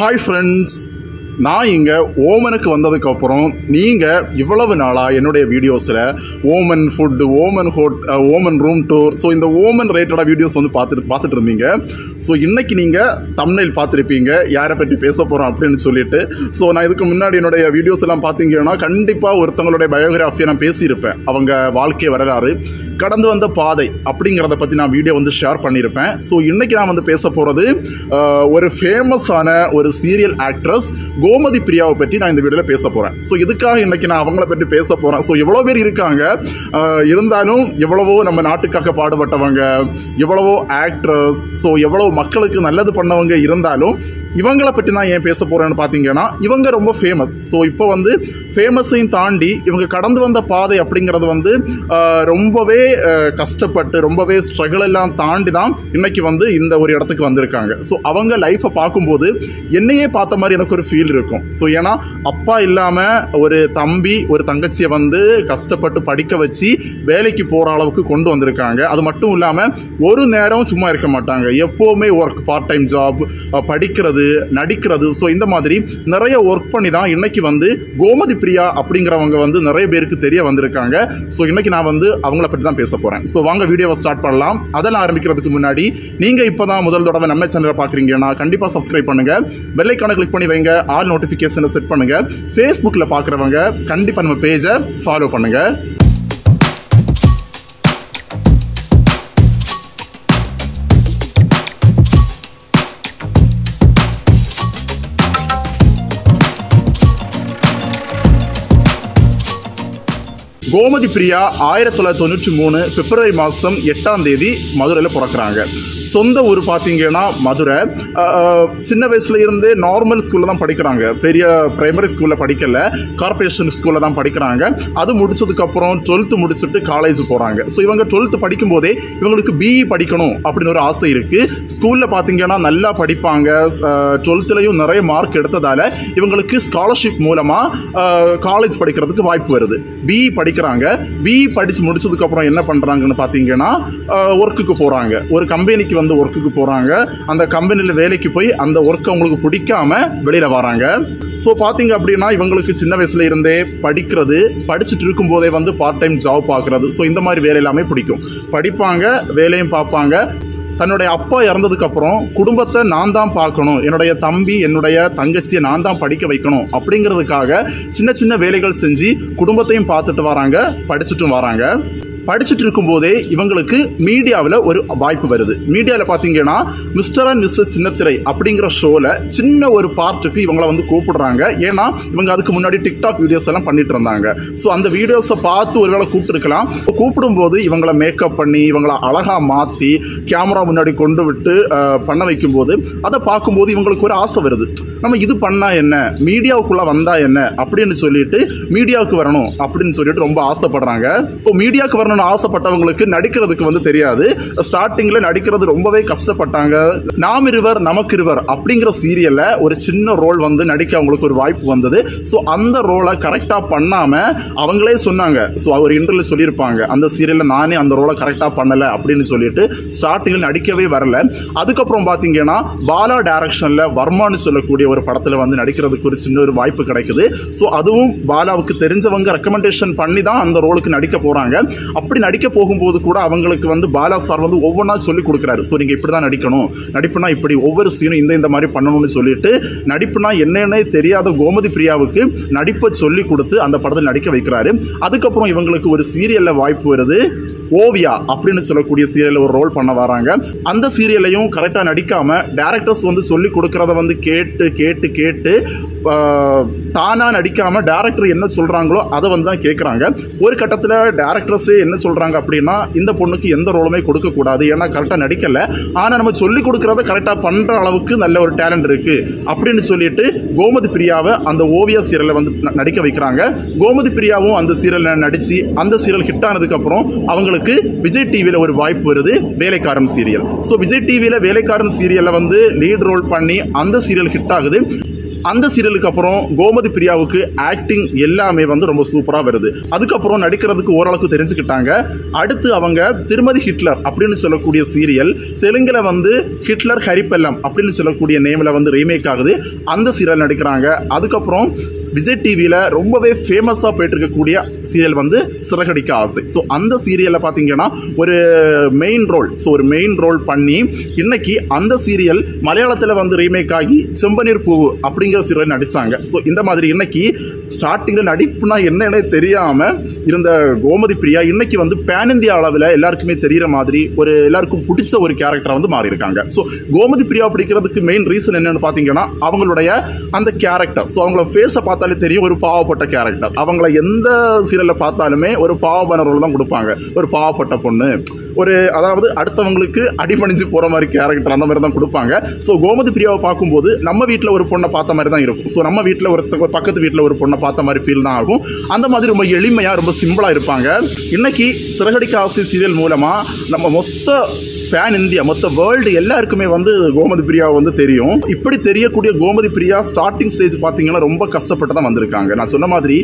Hi friends, நான் இங்கே ஓமனுக்கு வந்ததுக்கப்புறம் நீங்கள் இவ்வளவு நாளாக என்னுடைய வீடியோஸில் Oman food Oman room tour so இந்த ஓமன் ரிலேட்டடாக வீடியோஸ் வந்து பார்த்துட்டு இருந்தீங்க. ஸோ இன்றைக்கி நீங்கள் தம்ப்நெயில் பார்த்துருப்பீங்க யாரை பற்றி பேச போகிறோம் அப்படின்னு சொல்லிட்டு. ஸோ நான் இதுக்கு முன்னாடி என்னுடைய வீடியோஸ் எல்லாம் பார்த்தீங்கன்னா கண்டிப்பாக ஒருத்தவங்களுடைய பயோகிராஃபியை நான் பேசியிருப்பேன். அவங்க வாழ்க்கை வரலாறு, கடந்து வந்த பாதை அப்படிங்கிறத பற்றி நான் வீடியோ வந்து ஷேர் பண்ணியிருப்பேன். ஸோ இன்றைக்கி நான் வந்து பேச போகிறது ஒரு ஃபேமஸான ஒரு சீரியல் ஆக்ட்ரஸ் கோமதி பிரியாவை பற்றி நான் இந்த வீடியோவில் பேச போகிறேன். ஸோ இதுக்காக இன்றைக்கி நான் அவங்கள பற்றி பேச போகிறேன். ஸோ எவ்வளோ பேர் இருக்காங்க, இருந்தாலும் எவ்வளவோ நம்ம நாட்டுக்காக பாடுபட்டவங்க, எவ்வளவோ ஆக்ட்ரஸ், ஸோ எவ்வளோ மக்களுக்கு நல்லது பண்ணவங்க இருந்தாலும் இவங்களை பற்றி நான் ஏன் பேச போகிறேன்னு பார்த்தீங்கன்னா இவங்க ரொம்ப ஃபேமஸ். ஸோ இப்போ வந்து ஃபேமஸையும் தாண்டி இவங்க கடந்து வந்த பாதை அப்படிங்கிறது வந்து ரொம்பவே கஷ்டப்பட்டு ரொம்பவே ஸ்ட்ரகிள் எல்லாம் தாண்டி தான் இன்றைக்கி வந்து இந்த ஒரு இடத்துக்கு வந்திருக்காங்க. ஸோ அவங்க லைஃப்பை பார்க்கும்போது என்னையே பார்த்த மாதிரி எனக்கு ஒரு ஃபீல் இருக்கும். ஸோ ஏன்னா அப்பா இல்லாமல் ஒரு தம்பி ஒரு தங்கச்சியை வந்து கஷ்டப்பட்டு படிக்க வச்சு வேலைக்கு போகிற அளவுக்கு கொண்டு வந்திருக்காங்க. அது மட்டும் இல்லாமல் ஒரு நேரம் சும்மா இருக்க மாட்டாங்க, எப்போவுமே ஒர்க், பார்ட் டைம் ஜாப், படிக்கிறது, நடிக்கிறது, ஸோ இந்த மாதிரி நிறைய ஒர்க் பண்ணி தான் இன்னைக்கு வந்து கோமதி பிரியா அப்படிங்கிறவங்க வந்து நிறைய பேருக்கு தெரிய வந்திருக்காங்க. ஸோ இன்னைக்கு நான் வந்து அவங்கள பற்றி தான் பேச போகிறேன். ஸோ வாங்க வீடியோவை ஸ்டார்ட் பண்ணலாம். அதெல்லாம் ஆரம்பிக்கிறதுக்கு முன்னாடி நீங்கள் இப்போ தான் முதல் தடவை நம்ம சேனலை பார்க்குறீங்கன்னா கண்டிப்பாக சப்ஸ்கிரைப் பண்ணுங்கள், பெல் ஐக்கானை கிளிக் பண்ணி வைங்க, ஆல் நோட்டிஃபிகேஷனை செட் பண்ணுங்கள். ஃபேஸ்புக்கில் பார்க்குறவங்க கண்டிப்பாக நம்ம பேஜை ஃபாலோ பண்ணுங்கள். கோமதி பிரியா 1993 பிப்ரவரி மாதம் 8ஆம் தேதி மதுரையில் பிறக்கிறாங்க. சொந்த ஊர் பார்த்தீங்கன்னா மதுரை. சின்ன வயசுல இருந்தே நார்மல் ஸ்கூலில் தான் படிக்கிறாங்க, பெரிய பிரைமரி ஸ்கூலில் படிக்கல, கார்பரேஷன் ஸ்கூலில் தான் படிக்கிறாங்க. அது முடிச்சதுக்கப்புறம் 12th முடிச்சுட்டு காலேஜ் போகிறாங்க. ஸோ இவங்க 12th படிக்கும்போதே இவங்களுக்கு பிஇ படிக்கணும் அப்படின்னு ஒரு ஆசை இருக்குது. ஸ்கூலில் பார்த்தீங்கன்னா நல்லா படிப்பாங்க, 12thலையும் நிறைய மார்க் எடுத்ததால் இவங்களுக்கு ஸ்காலர்ஷிப் மூலமாக காலேஜ் படிக்கிறதுக்கு வாய்ப்பு வருது. பிஇ படிக்கிறாங்க. பிஇ படித்து முடிச்சதுக்கப்புறம் என்ன பண்ணுறாங்கன்னு பார்த்தீங்கன்னா ஒர்க்குக்கு போகிறாங்க. ஒரு கம்பெனிக்கு வந்து ஒர்க்குக்கு போகிறாங்க. அந்த கம்பெனியில் வேலைக்கு போய் அந்த ஒர்க் அவங்களுக்கு பிடிக்காம வெளியில் வராங்க. ஸோ பார்த்தீங்க அப்படின்னா இவங்களுக்கு சின்ன வயசுல இருந்தே படிக்கிறது, படிச்சுட்டு இருக்கும்போதே வந்து பார்ட் டைம் ஜாப் பார்க்குறது, ஸோ இந்த மாதிரி வேலை எல்லாமே பிடிக்கும். படிப்பாங்க, வேலையும் பார்ப்பாங்க. தன்னுடைய அப்பா இறந்ததுக்கப்புறம் குடும்பத்தை நான் தான் பார்க்கணும், என்னுடைய தம்பி என்னுடைய தங்கச்சியை நான் தான் படிக்க வைக்கணும் அப்படிங்கிறதுக்காக சின்ன சின்ன வேலைகள் செஞ்சு குடும்பத்தையும் பார்த்துட்டு வராங்க, படிச்சுட்டும் வராங்க. படிச்சுட்டு இருக்கும்போதே இவங்களுக்கு மீடியாவில் ஒரு வாய்ப்பு வருது. மீடியாவில் பார்த்தீங்கன்னா மிஸ்டர் அண்ட் மிஸ்ஸஸ் சின்னத்திரை அப்படிங்கிற ஷோவில் சின்ன ஒரு பார்ட்டுக்கு இவங்களை வந்து கூப்பிடுறாங்க. ஏன்னா இவங்க அதுக்கு முன்னாடி டிக்டாக் வீடியோஸ் எல்லாம் பண்ணிட்டு இருந்தாங்க. ஸோ அந்த வீடியோஸை பார்த்து ஒருவேளை கூப்பிட்டுருக்கலாம். கூப்பிடும்போது இவங்களை மேக்கப் பண்ணி இவங்களை அழகாக மாற்றி கேமரா முன்னாடி கொண்டு விட்டு பண்ண வைக்கும்போது அதை பார்க்கும்போது இவங்களுக்கு ஒரு ஆசை வருது, நம்ம இது பண்ணால் என்ன, மீடியாவுக்குள்ளே வந்தால் என்ன அப்படின்னு சொல்லிட்டு மீடியாவுக்கு வரணும் அப்படின்னு சொல்லிட்டு ரொம்ப ஆசைப்படுறாங்க. இப்போ மீடியாவுக்கு வரணும் ஆசைப்பட்டவங்களுக்கு நடிக்கிறதுக்கு வந்து தெரியாது. ஸ்டார்டிங்ல நடிக்கிறது ரொம்பவே கஷ்டப்பட்டாங்க. நாம் இருவர் நமக்கு இருவர் அப்படிங்கிற சீரியல்ல ஒரு சின்ன ரோல் வந்து நடிக்க அவங்களுக்கு ஒரு வாய்ப்பு வந்தது. ஸோ அந்த ரோலை கரெக்டாக பண்ணாம அவங்களே சொன்னாங்க. ஸோ அவர் இன்டர்வியூ சொல்லியிருப்பாங்க, அந்த சீரியல்ல நானே அந்த ரோலை கரெக்டாக பண்ணலை அப்படின்னு சொல்லிட்டு ஸ்டார்டிங்கில் நடிக்கவே வரல. அதுக்கப்புறம் பார்த்தீங்கன்னா பாலா டைரக்ஷன்ல வர்மான்னு சொல்லக்கூடிய ஒரு படத்தில் வந்து நடிக்கிறதுக்கு ஒரு சின்ன ஒரு வாய்ப்பு கிடைக்குது. ஸோ அதுவும் பாலாவுக்கு தெரிஞ்சவங்க ரெக்கமெண்டேஷன் பண்ணி தான் அந்த ரோலுக்கு நடிக்க போறாங்க. அப்படி நடிக்க போகும்போது கூட அவங்களுக்கு வந்து பாலா சார் வந்து ஒவ்வொன்றா சொல்லி கொடுக்குறாரு. ஸோ நீங்கள் இப்படி தான் நடிக்கணும், நடிப்புனா இப்படி, ஒவ்வொரு சீனும் இந்த மாதிரி பண்ணணும்னு சொல்லிட்டு நடிப்புனா என்னென்ன தெரியாத கோமதி பிரியாவுக்கு நடிப்பை சொல்லி கொடுத்து அந்த படத்தில் நடிக்க வைக்கிறாரு. அதுக்கப்புறம் இவங்களுக்கு ஒரு சீரியலில் வாய்ப்பு வருது. ஓவியா அப்படின்னு சொல்லக்கூடிய சீரியலில் ஒரு ரோல் பண்ண வராங்க. அந்த சீரியலையும் கரெக்டாக நடிக்காமல் டேரக்டர்ஸ் வந்து சொல்லி கொடுக்குறத வந்து கேட்டு கேட்டு கேட்டு தானாக நடிக்காமல் டேரக்டர் என்ன சொல்கிறாங்களோ அதை வந்து தான் கேட்குறாங்க. ஒரு கட்டத்தில் டேரக்டர்ஸே என்ன சொல்கிறாங்க அப்படின்னா இந்த பொண்ணுக்கு எந்த ரோலுமே கொடுக்கக்கூடாது, ஏன்னா கரெக்டாக நடிக்கலை, ஆனால் நம்ம சொல்லி கொடுக்குறத கரெக்டாக பண்ணுற அளவுக்கு நல்ல ஒரு டேலண்ட் இருக்குது அப்படின்னு சொல்லிட்டு கோமதி பிரியாவை அந்த ஓவியா சீரியலில் வந்து நடிக்க வைக்கிறாங்க. கோமதி பிரியாவும் அந்த சீரியலில் நடித்து அந்த சீரியல் ஹிட் ஆனதுக்கப்புறம் அவங்களுக்கு விஜய் டிவியில் ஒரு வாய்ப்பு வருது, வேலைக்காரன் சீரியல். ஸோ விஜய் டிவியில் வேலைக்காரன் சீரியலில் வந்து லீட் ரோல் பண்ணி அந்த சீரியல் ஹிட் ஆகுது. அந்த சீரியலுக்கு அப்புறம் கோமதி பிரியாவுக்கு ஆக்டிங் எல்லாமே வந்து ரொம்ப சூப்பராக வருது. அதுக்கப்புறம் நடிக்கிறதுக்கு ஓரளவுக்கு தெரிஞ்சுக்கிட்டாங்க. அடுத்து அவங்க திருமதி ஹிட்லர் அப்படின்னு சொல்லக்கூடிய சீரியல் தெலுங்குல வந்து ஹிட்லர் ஹரிப்பெல்லம் அப்படின்னு சொல்லக்கூடிய நேமில் வந்து ரீமேக் ஆகுது. அந்த சீரியல் நடிக்கிறாங்க. அதுக்கப்புறம் விஜய் டிவியில் ரொம்பவே ஃபேமஸாக போயிட்டு இருக்கக்கூடிய சீரியல் வந்து சிறகடிக்க ஆசை. ஸோ அந்த சீரியலில் பார்த்தீங்கன்னா ஒரு மெயின் ரோல் பண்ணி இன்னைக்கு அந்த சீரியல் மலையாளத்தில் வந்து ரீமேக் ஆகி செம்பனீர் பூவு அப்படிங்கிற சீரியல் நடித்தாங்க. ஸோ இந்த மாதிரி இன்னைக்கு ஸ்டார்டிங்கில் நடிப்புனா என்னன்னே தெரியாமல் இருந்த கோமதி பிரியா இன்னைக்கு வந்து பேன் இந்தியா அளவில் எல்லாருக்குமே தெரிகிற மாதிரி ஒரு எல்லாருக்கும் பிடிச்ச ஒரு கேரக்டராக வந்து மாறி இருக்காங்க. ஸோ கோமதி பிரியா பிடிக்கிறதுக்கு மெயின் ரீசன் என்னன்னு பார்த்தீங்கன்னா அவங்களுடைய அந்த கேரக்டர். ஸோ அவங்கள ஃபேஸை பார்த்தாலே தெரியும் ஒரு பாவப்பட்ட கேரக்டர். அவங்கள எந்த சீரியலில் பார்த்தாலுமே ஒரு பாவமான ரோல் தான் கொடுப்பாங்க. ஒரு பாவப்பட்ட பொண்ணு, ஒரு அதாவது அடுத்தவங்களுக்கு அடிபணிஞ்சு போகிற மாதிரி கேரக்டர் அந்த மாதிரி தான் கொடுப்பாங்க. ஸோ கோமதி பிரியாவை பார்க்கும்போது நம்ம வீட்டில் ஒரு பொண்ணை பார்த்த மாதிரி தான் இருக்கும். ஸோ நம்ம வீட்டில் பக்கத்து வீட்டில் ஒரு பொண்ணை பார்த்த மாதிரி ஃபீல் தான் ஆகும். அந்த மாதிரி ரொம்ப எளிமையாக ரொம்ப சிம்பிளாக இருப்பாங்க. இன்னைக்கு சிறகடிக்க ஆசை சீரியல் மூலமாக நம்ம மொத்த பேன் இந்தியா மொத்த வேர்ல்டு எல்லாருக்குமே வந்து கோமதி பிரியாவை வந்து தெரியும். இப்படி தெரியக்கூடிய கோமதி பிரியா ஸ்டார்டிங் ஸ்டேஜ் பார்த்தீங்கன்னா ரொம்ப கஷ்டப்பட்டு தான் வந்திருக்காங்க. நான் சொன்ன மாதிரி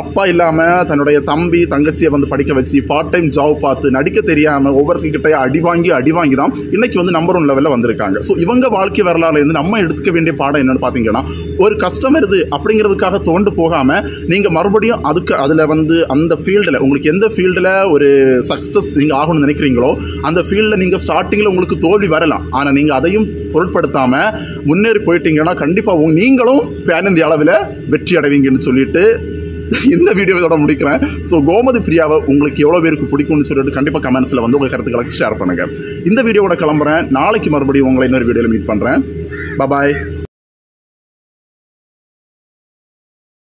அப்பா இல்லாமல் தன்னுடைய தம்பி தங்கச்சியை வந்து படிக்க வச்சு பார்ட் டைம் ஜாப் பார்த்து நடிக்க தெரியாமல் ஒவ்வொருத்திக்கிட்டே அடி வாங்கி தான் இன்னைக்கு வந்து நம்பர் 1 லெவலில் வந்திருக்காங்க. ஸோ இவங்க வாழ்க்கை வரலாறுலேருந்து நம்ம எடுத்துக்க வேண்டிய பாடம் என்னன்னு பார்த்தீங்கன்னா ஒரு கஷ்டம் வருது அப்படிங்கிறதுக்காக தோண்டு போகாமல் நீங்கள் மறுபடியும் அதில் வந்து அந்த ஃபீல்டில் உங்களுக்கு எந்த ஃபீல்டில் ஒரு சக்ஸஸ் நீங்கள் ஆகணும்னு நினைக்கிறீங்களோ அந்த ஃபீல்டில் நீங்கள் ஸ்டார்டிங்கில் உங்களுக்கு தோல்வி வரலாம். ஆனால் நீங்கள் அதையும் பொருட்படுத்தாமல் முன்னேறி போயிட்டீங்கன்னா கண்டிப்பாக நீங்களும் பேன் இந்திய அளவில் வெற்றி அடைவீங்கன்னு சொல்லிட்டு இந்த வீடியோவோட முடிக்கிறேன். ஸோ கோமதி பிரியாவை உங்களுக்கு எவ்வளோ பேருக்கு பிடிக்கும்னு சொல்லிட்டு கண்டிப்பாக கமெண்ட்ஸில் வந்து உங்கள் கருத்துக்களை ஷேர் பண்ணுங்கள். இந்த வீடியோவோட கிளம்புறேன். நாளைக்கு மறுபடியும் உங்களை இன்னொரு வீடியோவில் மீட் பண்ணுறேன். பாய்.